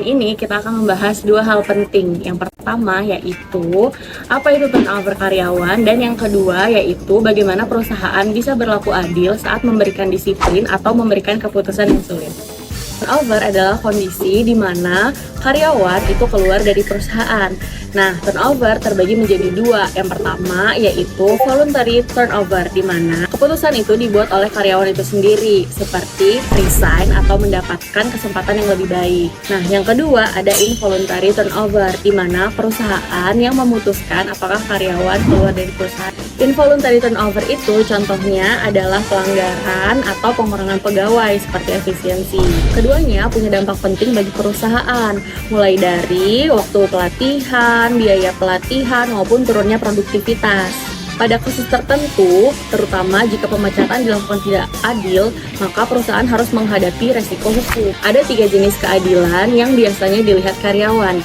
design ini kita akan membahas dua hal penting. Yang pertama yaitu apa itu turnover karyawan, dan yang kedua yaitu bagaimana perusahaan bisa berlaku adil saat memberikan disiplin atau memberikan keputusan yang sulit. Turnover adalah kondisi di mana karyawan itu keluar dari perusahaan. Nah, turnover terbagi menjadi dua. Yang pertama yaitu voluntary turnover, di mana keputusan itu dibuat oleh karyawan itu sendiri, seperti resign atau mendapatkan kesempatan yang lebih baik. Nah, yang kedua ada involuntary turnover, di mana perusahaan yang memutuskan apakah karyawan keluar dari perusahaan. Involuntary turnover itu contohnya adalah pelanggaran atau pengurangan pegawai seperti efisiensi. Keduanya punya dampak penting bagi perusahaan, mulai dari waktu pelatihan, biaya pelatihan, maupun turunnya produktivitas. Pada kasus tertentu, terutama jika pemecatan dilakukan tidak adil, maka perusahaan harus menghadapi resiko hukum. Ada 3 jenis keadilan yang biasanya dilihat karyawan.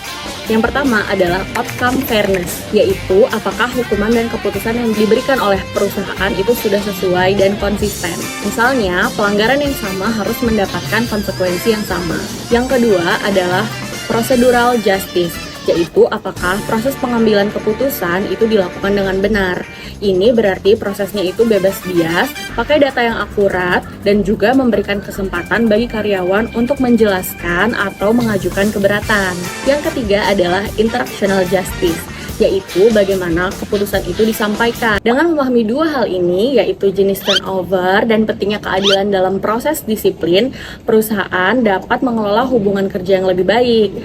Yang pertama adalah outcome fairness, yaitu apakah hukuman dan keputusan yang diberikan oleh perusahaan itu sudah sesuai dan konsisten. Misalnya, pelanggaran yang sama harus mendapatkan konsekuensi yang sama. Yang kedua adalah procedural justice, yaitu apakah proses pengambilan keputusan itu dilakukan dengan benar. Ini berarti prosesnya itu bebas bias, pakai data yang akurat, dan juga memberikan kesempatan bagi karyawan untuk menjelaskan atau mengajukan keberatan. Yang ketiga adalah interactional justice, yaitu bagaimana keputusan itu disampaikan. Dengan memahami dua hal ini, yaitu jenis turnover dan pentingnya keadilan dalam proses disiplin, perusahaan dapat mengelola hubungan kerja yang lebih baik,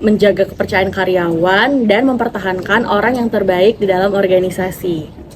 menjaga kepercayaan karyawan, dan mempertahankan orang yang terbaik di dalam organisasi.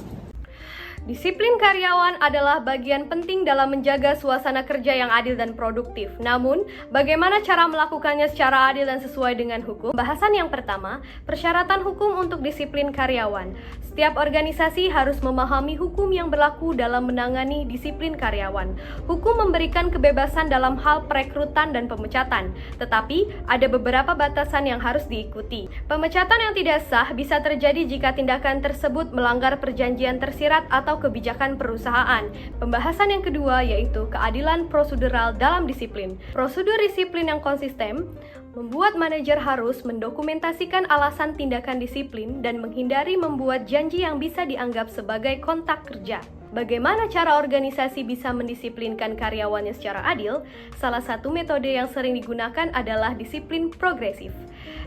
Disiplin karyawan adalah bagian penting dalam menjaga suasana kerja yang adil dan produktif. Namun, bagaimana cara melakukannya secara adil dan sesuai dengan hukum? Bahasan yang pertama, persyaratan hukum untuk disiplin karyawan. Setiap organisasi harus memahami hukum yang berlaku dalam menangani disiplin karyawan. Hukum memberikan kebebasan dalam hal perekrutan dan pemecatan, tetapi ada beberapa batasan yang harus diikuti. Pemecatan yang tidak sah bisa terjadi jika tindakan tersebut melanggar perjanjian tersirat atau kebijakan perusahaan. Pembahasan yang kedua yaitu keadilan prosedural dalam disiplin. Prosedur disiplin yang konsisten membuat manajer harus mendokumentasikan alasan tindakan disiplin dan menghindari membuat janji yang bisa dianggap sebagai kontak kerja. Bagaimana cara organisasi bisa mendisiplinkan karyawannya secara adil? Salah satu metode yang sering digunakan adalah disiplin progresif.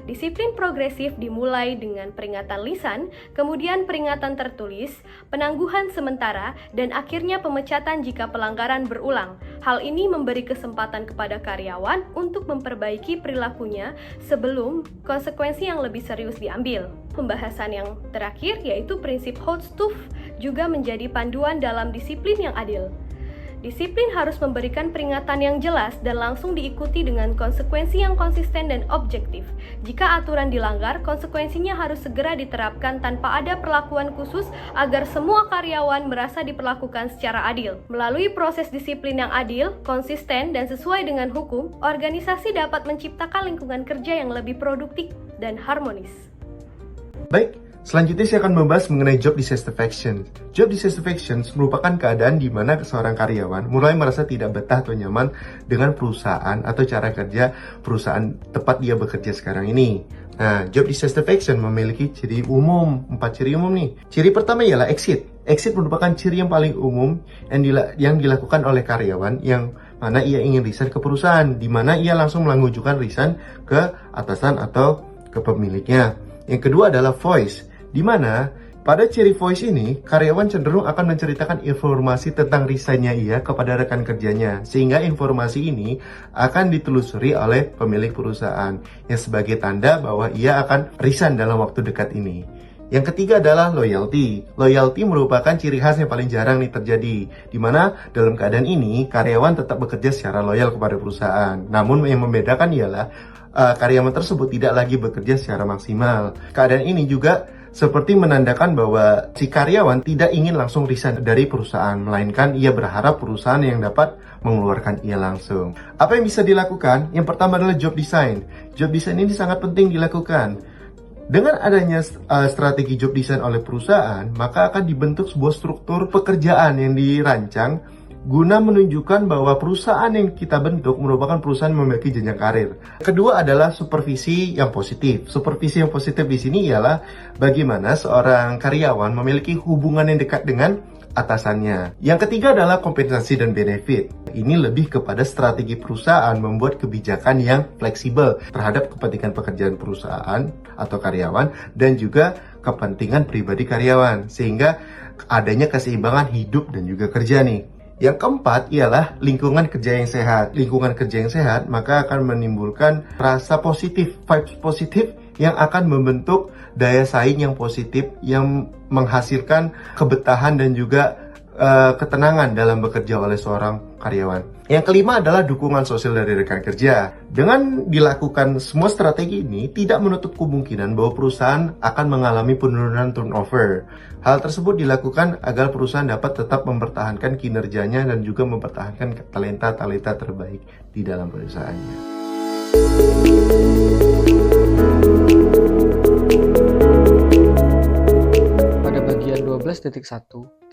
Disiplin progresif dimulai dengan peringatan lisan, kemudian peringatan tertulis, penangguhan sementara, dan akhirnya pemecatan jika pelanggaran berulang. Hal ini memberi kesempatan kepada karyawan untuk memperbaiki perilakunya sebelum konsekuensi yang lebih serius diambil. Pembahasan yang terakhir yaitu prinsip Hochstuft juga menjadi panduan dalam disiplin yang adil. Disiplin harus memberikan peringatan yang jelas dan langsung diikuti dengan konsekuensi yang konsisten dan objektif. Jika aturan dilanggar, konsekuensinya harus segera diterapkan tanpa ada perlakuan khusus agar semua karyawan merasa diperlakukan secara adil. Melalui proses disiplin yang adil, konsisten, dan sesuai dengan hukum, organisasi dapat menciptakan lingkungan kerja yang lebih produktif dan harmonis. Baik, selanjutnya saya akan membahas mengenai job dissatisfaction. Job dissatisfaction merupakan keadaan di mana seorang karyawan mulai merasa tidak betah atau nyaman dengan perusahaan atau cara kerja perusahaan tempat dia bekerja sekarang ini. Nah, job dissatisfaction memiliki ciri umum, 4 ciri umum nih. Ciri pertama ialah exit. Exit merupakan ciri yang paling umum yang dilakukan oleh karyawan yang mana ia ingin resign ke perusahaan, di mana ia langsung mengajukan resign ke atasan atau ke pemiliknya. Yang kedua adalah voice, di mana pada ciri voice ini, karyawan cenderung akan menceritakan informasi tentang resignnya ia kepada rekan kerjanya, sehingga informasi ini akan ditelusuri oleh pemilik perusahaan, yang sebagai tanda bahwa ia akan resign dalam waktu dekat ini. Yang ketiga adalah loyalty. Loyalty merupakan ciri khas yang paling jarang nih terjadi, di mana dalam keadaan ini, karyawan tetap bekerja secara loyal kepada perusahaan. Namun yang membedakan ialah karyawan tersebut tidak lagi bekerja secara maksimal. Keadaan ini juga seperti menandakan bahwa si karyawan tidak ingin langsung resign dari perusahaan, melainkan ia berharap perusahaan yang dapat mengeluarkan ia langsung. Apa yang bisa dilakukan? Yang pertama adalah job design. Job design ini sangat penting dilakukan. Dengan adanya strategi job design oleh perusahaan, maka akan dibentuk sebuah struktur pekerjaan yang dirancang guna menunjukkan bahwa perusahaan yang kita bentuk merupakan perusahaan yang memiliki jenjang karir. Kedua adalah supervisi yang positif. Supervisi yang positif di sini ialah bagaimana seorang karyawan memiliki hubungan yang dekat dengan atasannya. Yang ketiga adalah kompensasi dan benefit. Ini lebih kepada strategi perusahaan membuat kebijakan yang fleksibel terhadap kepentingan pekerjaan perusahaan atau karyawan dan juga kepentingan pribadi karyawan, sehingga adanya keseimbangan hidup dan juga kerja nih. Yang keempat ialah lingkungan kerja yang sehat. Lingkungan kerja yang sehat maka akan menimbulkan rasa positif, vibes positif yang akan membentuk daya saing yang positif yang menghasilkan kebetahan dan juga ketenangan dalam bekerja oleh seorang karyawan. Yang kelima adalah dukungan sosial dari rekan kerja. Dengan dilakukan semua strategi ini, tidak menutup kemungkinan bahwa perusahaan akan mengalami penurunan turnover. Hal tersebut dilakukan agar perusahaan dapat tetap mempertahankan kinerjanya dan juga mempertahankan talenta-talenta terbaik di dalam perusahaannya. Pada bagian 12.1,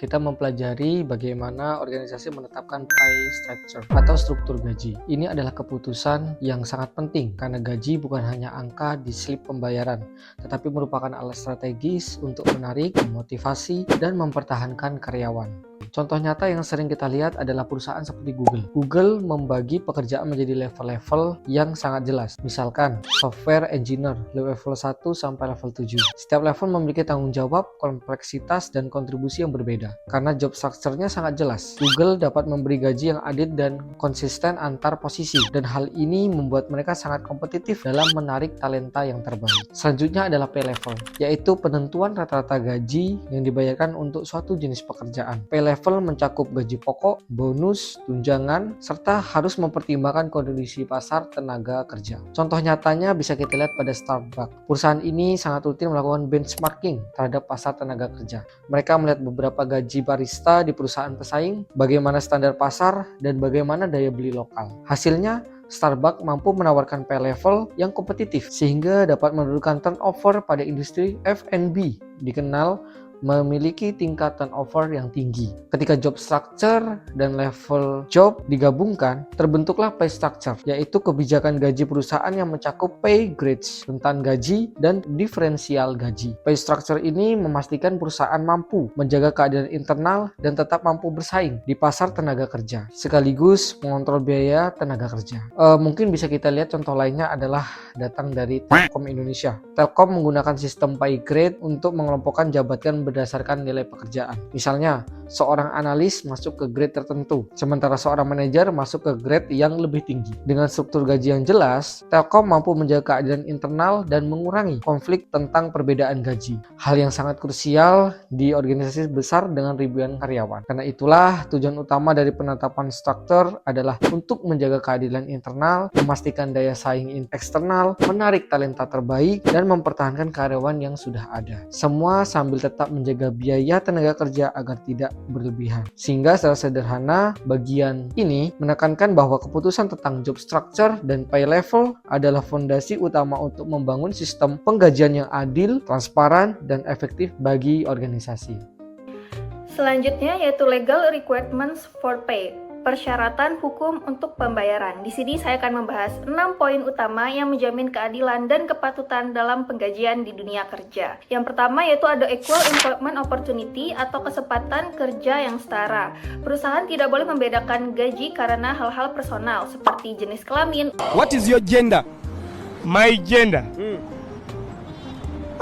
kita mempelajari bagaimana organisasi menetapkan pay structure atau struktur gaji. Ini adalah keputusan yang sangat penting karena gaji bukan hanya angka di slip pembayaran, tetapi merupakan alat strategis untuk menarik, memotivasi, dan mempertahankan karyawan. Contoh nyata yang sering kita lihat adalah perusahaan seperti Google. Google membagi pekerjaan menjadi level-level yang sangat jelas. Misalkan, software engineer, level 1 sampai level 7. Setiap level memiliki tanggung jawab, kompleksitas, dan kontribusi yang berbeda. Karena job structure-nya sangat jelas, Google dapat memberi gaji yang adil dan konsisten antar posisi. Dan hal ini membuat mereka sangat kompetitif dalam menarik talenta yang terbaik. Selanjutnya adalah pay level, yaitu penentuan rata-rata gaji yang dibayarkan untuk suatu jenis pekerjaan. Pay level mencakup gaji pokok, bonus, tunjangan, serta harus mempertimbangkan kondisi pasar tenaga kerja. Contoh nyatanya bisa kita lihat pada Starbucks. Perusahaan ini sangat rutin melakukan benchmarking terhadap pasar tenaga kerja. Mereka melihat beberapa gaji barista di perusahaan pesaing, bagaimana standar pasar, dan bagaimana daya beli lokal. Hasilnya, Starbucks mampu menawarkan pay level yang kompetitif sehingga dapat menurunkan turnover pada industri F&B, dikenal memiliki tingkat turnover yang tinggi. Ketika job structure dan level job digabungkan, terbentuklah pay structure, yaitu kebijakan gaji perusahaan yang mencakup pay grades, rentan gaji, dan diferensial gaji. Pay structure ini memastikan perusahaan mampu menjaga keadilan internal dan tetap mampu bersaing di pasar tenaga kerja, sekaligus mengontrol biaya tenaga kerja. Mungkin bisa kita lihat contoh lainnya adalah datang dari Telkom Indonesia. Telkom menggunakan sistem pay grade untuk mengelompokkan jabatan berdasarkan nilai pekerjaan. Misalnya, seorang analis masuk ke grade tertentu, sementara seorang manajer masuk ke grade yang lebih tinggi. Dengan struktur gaji yang jelas, Telkom mampu menjaga keadilan internal dan mengurangi konflik tentang perbedaan gaji. Hal yang sangat krusial di organisasi besar dengan ribuan karyawan. Karena itulah tujuan utama dari penetapan struktur adalah untuk menjaga keadilan internal, memastikan daya saing eksternal, menarik talenta terbaik, dan mempertahankan karyawan yang sudah ada. Semua sambil tetap menjaga biaya tenaga kerja agar tidak berlebihan. Sehingga secara sederhana, bagian ini menekankan bahwa keputusan tentang job structure dan pay level adalah fondasi utama untuk membangun sistem penggajian yang adil, transparan, dan efektif bagi organisasi. Selanjutnya yaitu legal requirements for pay. Persyaratan hukum untuk pembayaran. Di sini saya akan membahas 6 poin utama yang menjamin keadilan dan kepatutan dalam penggajian di dunia kerja. Yang pertama yaitu ada equal employment opportunity atau kesempatan kerja yang setara. Perusahaan tidak boleh membedakan gaji karena hal-hal personal seperti jenis kelamin, What is your gender? My gender.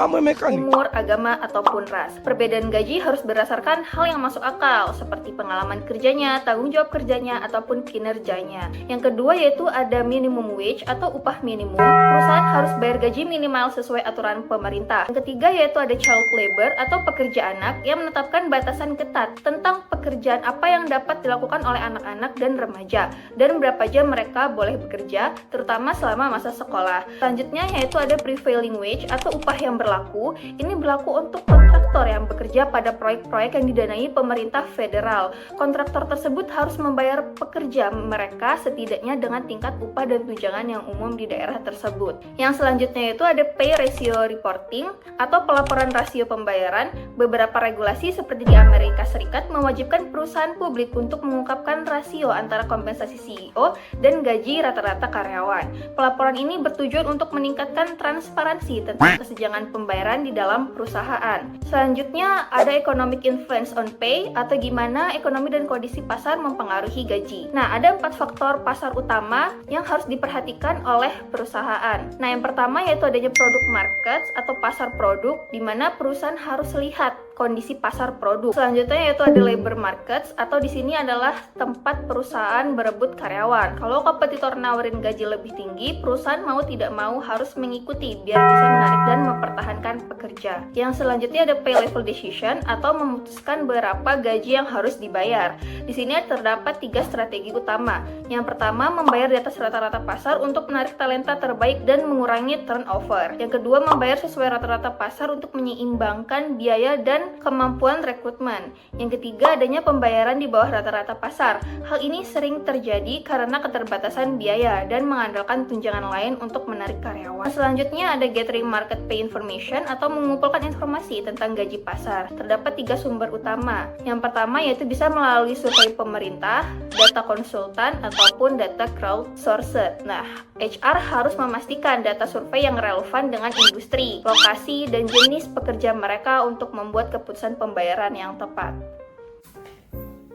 I'm a mechanic. umur, agama, ataupun ras. Perbedaan gaji harus berdasarkan hal yang masuk akal, seperti pengalaman kerjanya, tanggung jawab kerjanya, ataupun kinerjanya. Yang kedua yaitu ada minimum wage atau upah minimum. Perusahaan harus bayar gaji minimal sesuai aturan pemerintah. Yang ketiga yaitu ada child labor atau pekerja anak yang menetapkan batasan ketat tentang pekerjaan apa yang dapat dilakukan oleh anak-anak dan remaja, dan berapa jam mereka boleh bekerja, terutama selama masa sekolah. Selanjutnya yaitu ada prevailing wage atau upah yang berlaku berlaku, ini berlaku untuk kontraktor yang bekerja pada proyek-proyek yang didanai pemerintah federal. Kontraktor tersebut harus membayar pekerja mereka setidaknya dengan tingkat upah dan tunjangan yang umum di daerah tersebut. Yang selanjutnya itu ada pay ratio reporting atau pelaporan rasio pembayaran. Beberapa regulasi seperti di Amerika Serikat mewajibkan perusahaan publik untuk mengungkapkan rasio antara kompensasi CEO dan gaji rata-rata karyawan. Pelaporan ini bertujuan untuk meningkatkan transparansi tentang kesenjangan pembayaran di dalam perusahaan. Selanjutnya ada economic influence on pay atau gimana ekonomi dan kondisi pasar mempengaruhi gaji. Nah, ada 4 faktor pasar utama yang harus diperhatikan oleh perusahaan. Nah, yang pertama yaitu adanya product markets atau pasar produk, di mana perusahaan harus lihat kondisi pasar produk. Selanjutnya yaitu ada labor markets atau di sini adalah tempat perusahaan berebut karyawan. Kalau kompetitor nawarin gaji lebih tinggi, perusahaan mau tidak mau harus mengikuti biar bisa menarik dan mempertahankan pekerja. Yang selanjutnya ada pay level decision atau memutuskan berapa gaji yang harus dibayar. Di sini terdapat 3 strategi utama. Yang pertama, membayar di atas rata-rata pasar untuk menarik talenta terbaik dan mengurangi turnover. Yang kedua, membayar sesuai rata-rata pasar untuk menyeimbangkan biaya dan kemampuan rekrutmen. Yang ketiga, adanya pembayaran di bawah rata-rata pasar. Hal ini sering terjadi karena keterbatasan biaya dan mengandalkan tunjangan lain untuk menarik karyawan. Selanjutnya ada gathering market pay information atau mengumpulkan informasi tentang gaji pasar. Terdapat 3 sumber utama. Yang pertama yaitu bisa melalui survei pemerintah, data konsultan, ataupun data crowdsourced. Nah, HR harus memastikan data survei yang relevan dengan industri, lokasi, dan jenis pekerja mereka untuk membuat keputusan pembayaran yang tepat.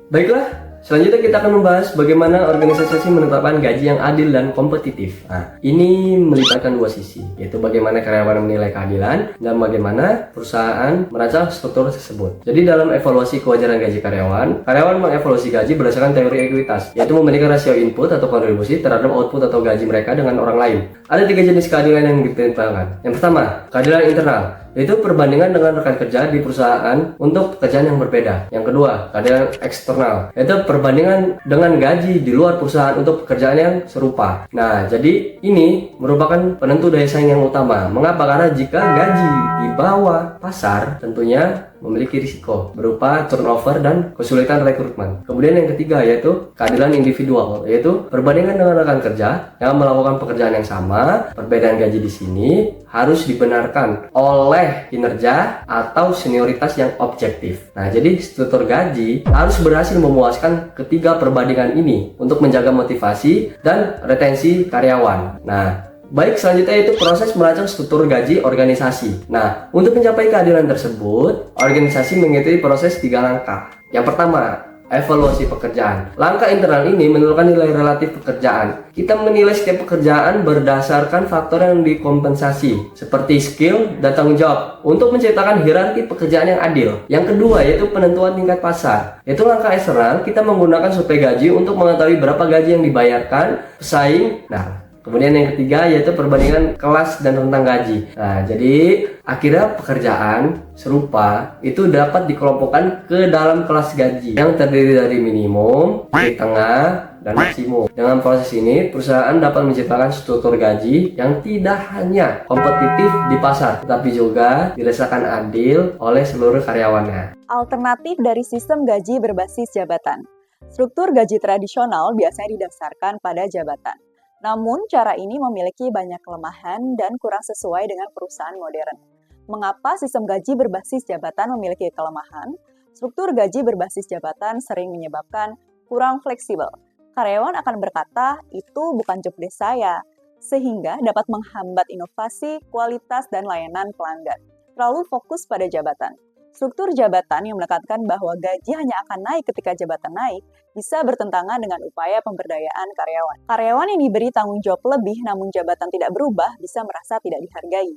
Baiklah, selanjutnya kita akan membahas bagaimana organisasi menetapkan gaji yang adil dan kompetitif. Nah, ini melibatkan 2 sisi, yaitu bagaimana karyawan menilai keadilan dan bagaimana perusahaan merancang struktur tersebut. Jadi dalam evaluasi kewajaran gaji karyawan mengevaluasi gaji berdasarkan teori ekuitas, yaitu membandingkan rasio input atau kontribusi terhadap output atau gaji mereka dengan orang lain. Ada 3 jenis keadilan yang dipertimbangkan. Yang pertama, keadilan internal, yaitu perbandingan dengan rekan kerja di perusahaan untuk pekerjaan yang berbeda. Yang kedua, keadilan eksternal, yaitu perbandingan dengan gaji di luar perusahaan untuk pekerjaan yang serupa. Nah, jadi ini merupakan penentu daya saing yang utama. Mengapa? Karena jika gaji di bawah pasar, tentunya memiliki risiko berupa turnover dan kesulitan rekrutmen. Kemudian yang ketiga yaitu keadilan individual, yaitu perbandingan dengan rekan kerja yang melakukan pekerjaan yang sama. Perbedaan gaji di sini harus dibenarkan oleh kinerja atau senioritas yang objektif. Nah, jadi struktur gaji harus berhasil memuaskan ketiga perbandingan ini untuk menjaga motivasi dan retensi karyawan. Nah, baik, selanjutnya itu proses merancang struktur gaji organisasi. Nah, untuk mencapai keadilan tersebut, organisasi mengikuti proses 3 langkah. Yang pertama, evaluasi pekerjaan. Langkah internal ini menentukan nilai relatif pekerjaan. Kita menilai setiap pekerjaan berdasarkan faktor yang dikompensasi, seperti skill dan tanggung jawab, untuk menciptakan hierarki pekerjaan yang adil. Yang kedua yaitu penentuan tingkat pasar. Yaitu langkah eksternal, kita menggunakan survei gaji untuk mengetahui berapa gaji yang dibayarkan pesaing. Nah, kemudian yang ketiga yaitu perbandingan kelas dan rentang gaji. Nah, jadi akhirnya pekerjaan serupa itu dapat dikelompokkan ke dalam kelas gaji yang terdiri dari minimum, di tengah, dan maksimum. Dengan proses ini, perusahaan dapat menciptakan struktur gaji yang tidak hanya kompetitif di pasar, tetapi juga dirasakan adil oleh seluruh karyawannya. Alternatif dari sistem gaji berbasis jabatan. Struktur gaji tradisional biasanya didasarkan pada jabatan. Namun, cara ini memiliki banyak kelemahan dan kurang sesuai dengan perusahaan modern. Mengapa sistem gaji berbasis jabatan memiliki kelemahan? Struktur gaji berbasis jabatan sering menyebabkan kurang fleksibel. Karyawan akan berkata, itu bukan job desk saya, sehingga dapat menghambat inovasi, kualitas, dan layanan pelanggan. Terlalu fokus pada jabatan. Struktur jabatan yang menekankan bahwa gaji hanya akan naik ketika jabatan naik bisa bertentangan dengan upaya pemberdayaan karyawan. Karyawan yang diberi tanggung jawab lebih namun jabatan tidak berubah bisa merasa tidak dihargai.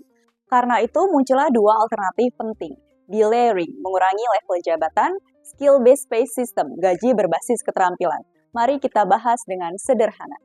Karena itu muncullah 2 alternatif penting. Delayering, mengurangi level jabatan, skill-based pay system, gaji berbasis keterampilan. Mari kita bahas dengan sederhana.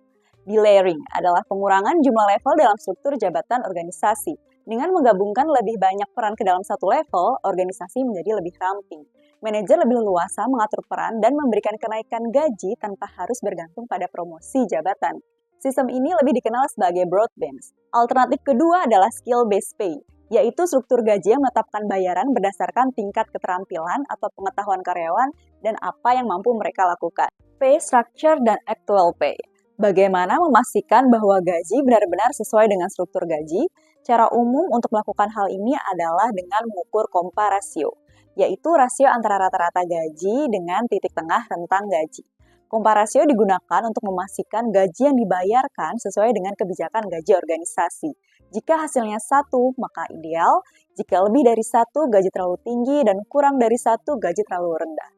Delayering adalah pengurangan jumlah level dalam struktur jabatan organisasi. Dengan menggabungkan lebih banyak peran ke dalam satu level, organisasi menjadi lebih ramping. Manajer lebih leluasa mengatur peran dan memberikan kenaikan gaji tanpa harus bergantung pada promosi jabatan. Sistem ini lebih dikenal sebagai broad bands. Alternatif kedua adalah skill-based pay. yaitu struktur gaji yang menetapkan bayaran berdasarkan tingkat keterampilan atau pengetahuan karyawan dan apa yang mampu mereka lakukan. Pay structure dan actual pay. Bagaimana memastikan bahwa gaji benar-benar sesuai dengan struktur gaji? Cara umum untuk melakukan hal ini adalah dengan mengukur komparasio, yaitu rasio antara rata-rata gaji dengan titik tengah rentang gaji. Komparasio digunakan untuk memastikan gaji yang dibayarkan sesuai dengan kebijakan gaji organisasi. Jika hasilnya 1, maka ideal. Jika lebih dari 1, gaji terlalu tinggi, dan kurang dari 1, gaji terlalu rendah.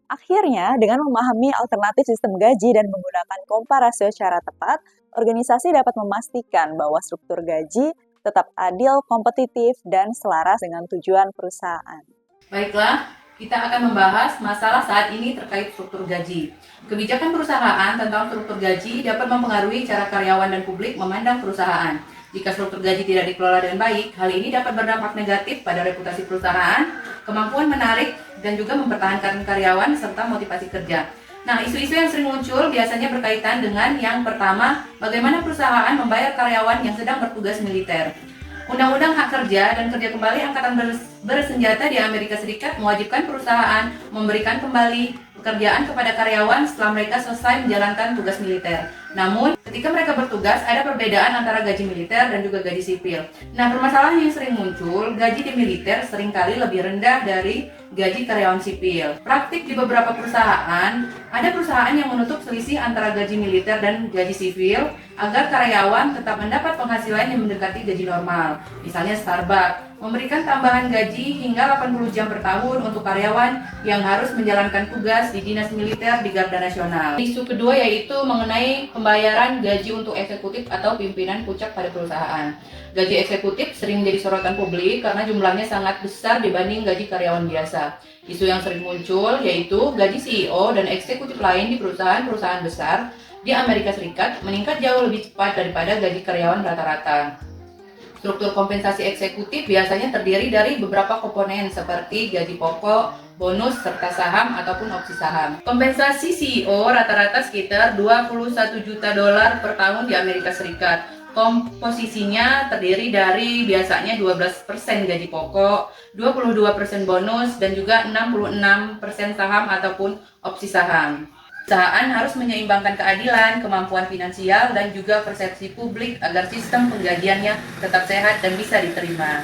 Akhirnya, dengan memahami alternatif sistem gaji dan menggunakan komparasio secara tepat, organisasi dapat memastikan bahwa struktur gaji tetap adil, kompetitif, dan selaras dengan tujuan perusahaan. Baiklah, kita akan membahas masalah saat ini terkait struktur gaji. Kebijakan perusahaan tentang struktur gaji dapat mempengaruhi cara karyawan dan publik memandang perusahaan. Jika struktur gaji tidak dikelola dengan baik, hal ini dapat berdampak negatif pada reputasi perusahaan, kemampuan menarik, dan juga mempertahankan karyawan serta motivasi kerja. Nah, isu-isu yang sering muncul biasanya berkaitan dengan yang pertama, bagaimana perusahaan membayar karyawan yang sedang bertugas militer. Undang-Undang Hak Kerja dan Kerja Kembali Angkatan Bersenjata di Amerika Serikat mewajibkan perusahaan memberikan kembali pekerjaan kepada karyawan setelah mereka selesai menjalankan tugas militer. Namun, ketika mereka bertugas, ada perbedaan antara gaji militer dan juga gaji sipil. Nah, permasalahan yang sering muncul, gaji di militer seringkali lebih rendah dari gaji karyawan sipil. Praktik di beberapa perusahaan, ada perusahaan yang menutup selisih antara gaji militer dan gaji sipil agar karyawan tetap mendapat penghasilan yang mendekati gaji normal. Misalnya Starbucks memberikan tambahan gaji hingga 80 jam per tahun untuk karyawan yang harus menjalankan tugas di dinas militer di Garda Nasional. Isu kedua yaitu mengenai pembayaran gaji untuk eksekutif atau pimpinan puncak pada perusahaan. Gaji eksekutif sering menjadi sorotan publik karena jumlahnya sangat besar dibanding gaji karyawan biasa. Isu yang sering muncul yaitu gaji CEO dan eksekutif lain di perusahaan-perusahaan besar di Amerika Serikat meningkat jauh lebih cepat daripada gaji karyawan rata-rata. Struktur kompensasi eksekutif biasanya terdiri dari beberapa komponen seperti gaji pokok, bonus, serta saham ataupun opsi saham. Kompensasi CEO rata-rata sekitar $21 juta per tahun di Amerika Serikat. Komposisinya terdiri dari biasanya 12% gaji pokok, 22% bonus, dan juga 66% saham ataupun opsi saham. Perusahaan harus menyeimbangkan keadilan, kemampuan finansial, dan juga persepsi publik agar sistem penggajiannya tetap sehat dan bisa diterima.